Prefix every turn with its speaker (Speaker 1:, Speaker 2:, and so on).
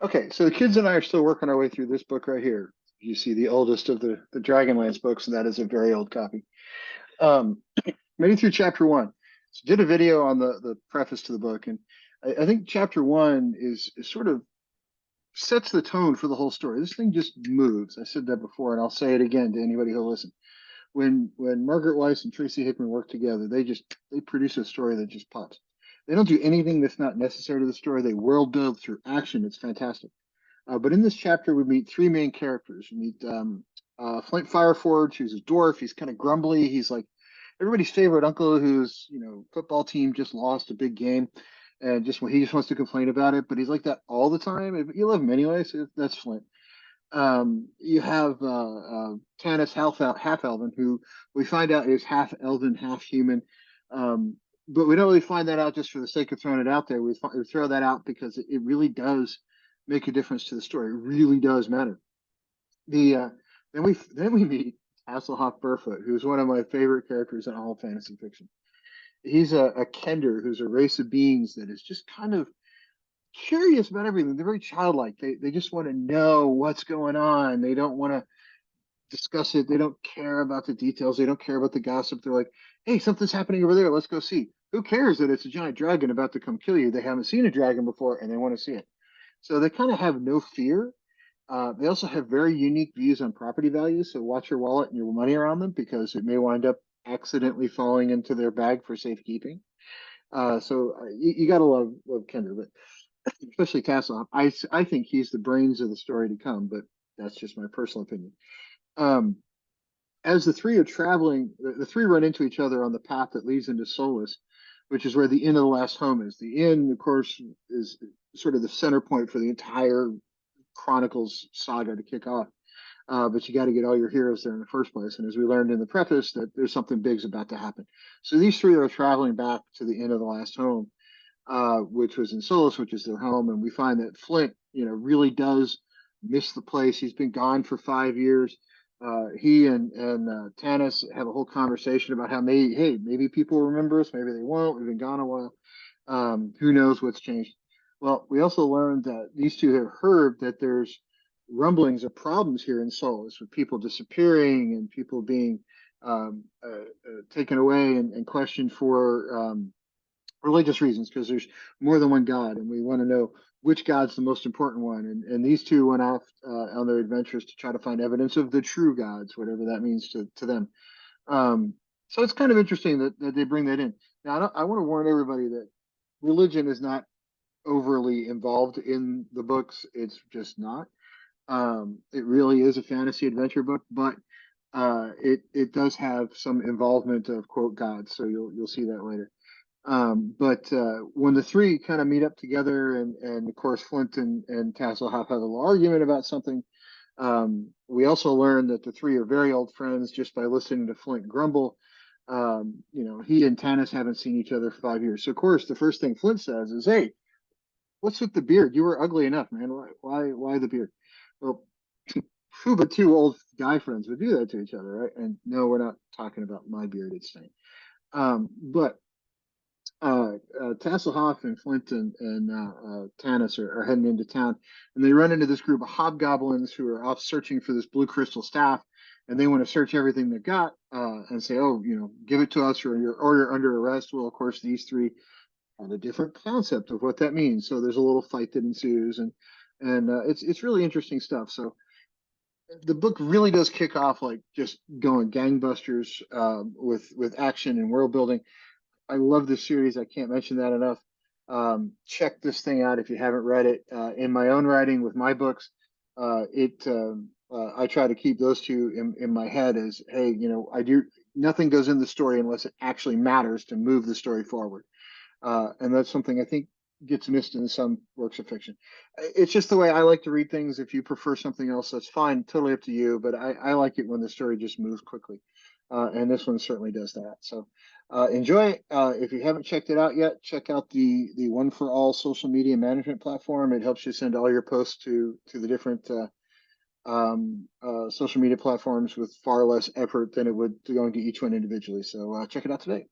Speaker 1: Okay, so the kids and I are still working our way through this book right here. You see the oldest of the Dragonlance books, and that is a very old copy. Um, Made it through chapter one. So did a video on the preface to the book, and I think chapter one is sort of sets the tone for the whole story. This thing just moves. I said that before, and I'll say it again to anybody who'll listen. When Margaret Weiss and Tracy Hickman work together, they produce a story that just pops. They don't do anything that's not necessary to the story. They world build through action. It's fantastic. But in this chapter, we meet three main characters. We meet Flint Fireforge, who's a dwarf. He's kind of grumbly. He's like everybody's favorite uncle, who's football team just lost a big game, and he just wants to complain about it. But he's like that all the time. You love him anyway, so that's Flint. You have Tanis half elven, who we find out is half elven, half human. But we don't really find that out just for the sake of throwing it out there. We throw that out because it really does make a difference to the story. It really does matter. The then we meet Hasselhoff Burfoot, who's one of my favorite characters in all fantasy fiction. He's a Kender, who's a race of beings that is just kind of curious about everything. They're very childlike. They just want to know what's going on. They don't want to discuss it. They don't care about the details. They don't care about the gossip. They're like, hey, something's happening over there. Let's go see. Who cares that it's a giant dragon about to come kill you? They haven't seen a dragon before and they want to see it. So they kind of have no fear. They also have very unique views on property values. So watch your wallet and your money around them because it may wind up accidentally falling into their bag for safekeeping. You got to love Kendra, but especially Tasselhoff. I think he's the brains of the story to come, but that's just my personal opinion. Um, as the three are traveling, the three run into each other on the path that leads into Solus, which is where the Inn of the Last Home is. The inn, of course, is sort of the center point for the entire Chronicles saga to kick off. But you got to get all your heroes there in the first place. And as we learned in the preface, that there's something big's about to happen. So these three are traveling back to the Inn of the Last Home, which was in Solus, which is their home. And we find that Flint, really does miss the place. He's been gone for 5 years. He and Tanis have a whole conversation about how maybe people remember us, maybe they won't. We've been gone a while. Who knows what's changed? Well, we also learned that these two have heard that there's rumblings of problems here in Solus with people disappearing and people being taken away and questioned for religious reasons because there's more than one God, and we want to know which God's the most important one. And these two went off on their adventures to try to find evidence of the true gods, whatever that means to them. So it's kind of interesting that they bring that in. Now, I want to warn everybody that religion is not overly involved in the books. It's just not. It really is a fantasy adventure book, but it does have some involvement of quote gods. So you'll see that later. But when the three kind of meet up together, and of course Flint and Tasselhoff have a little argument about something, we also learn that the three are very old friends just by listening to Flint grumble. He and Tanis haven't seen each other for 5 years. So of course the first thing Flint says is, "Hey, what's with the beard? You were ugly enough, man. Why the beard?" Well, who but two old guy friends would do that to each other, right? And no, we're not talking about my bearded stain. But Tasselhoff and Flint and Tanis are heading into town, and they run into this group of hobgoblins who are off searching for this blue crystal staff, and they want to search everything they've got and say, "Oh, give it to us, or you're under arrest." Well, of course, these three have a different concept of what that means, so there's a little fight that ensues, and it's really interesting stuff. So the book really does kick off like just going gangbusters with action and world building. I love this series. I can't mention that enough. Check this thing out if you haven't read it. In my own writing with my books, I try to keep those two in my head as, hey, I do nothing goes in the story unless it actually matters to move the story forward. And that's something I think gets missed in some works of fiction. It's just the way I like to read things. If you prefer something else, that's fine. Totally up to you. But I like it when the story just moves quickly. And this one certainly does that. So enjoy it. If you haven't checked it out yet, check out the One for All social media management platform. It helps you send all your posts to the different social media platforms with far less effort than it would to going to each one individually. So check it out today.